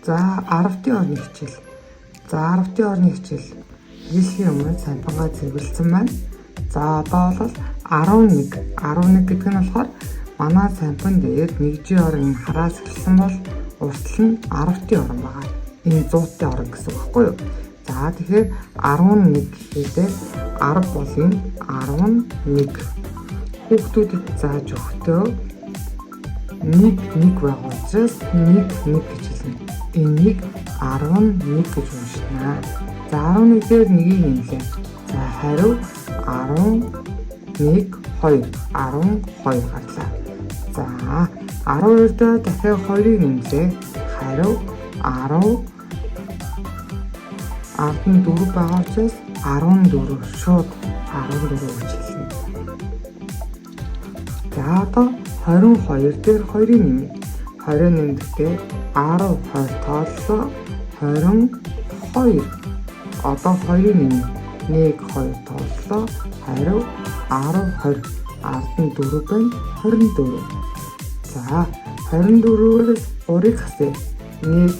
За 10-ийн орны хичээл. За 10-ийн орны хичээл хэлхийн өмнө сампангаа зэрэглэсэн байна. За одоо бол 11 гэдэг нь болохоор манай сампан дээр 1-ийн орн хараас эхэлсэн бол уртл нь 10-ийн орн байгаа. Энэ 100-ийн орн гэсэн үг байхгүй юу? За тэгэхээр 11 гэхдээ 10 бол энэ 11. Хүүхдүүдэд зааж өгтөө нэг байгаа учраас нэг гэж хэлнэ. Энийг 11 гэж уншина. За 11 дээр нэгийг нэмлээ. За хариу 11 12 гарлаа. За 12 дээр дахиад 2-ыг нэмлээ. Хариу 10 4 байгаа учраас 14 шууд 14 гэж хэлнэ. За одоо 22 дээр 2-ыг нэмье. 20 нэмэхдээ 10 20 тооллоо 22. Одоо 2-ыг нэмье. 1 2 тооллоо хариу 10 20 14 байна 24. За 24-өөс 3-ыг хасъя. 1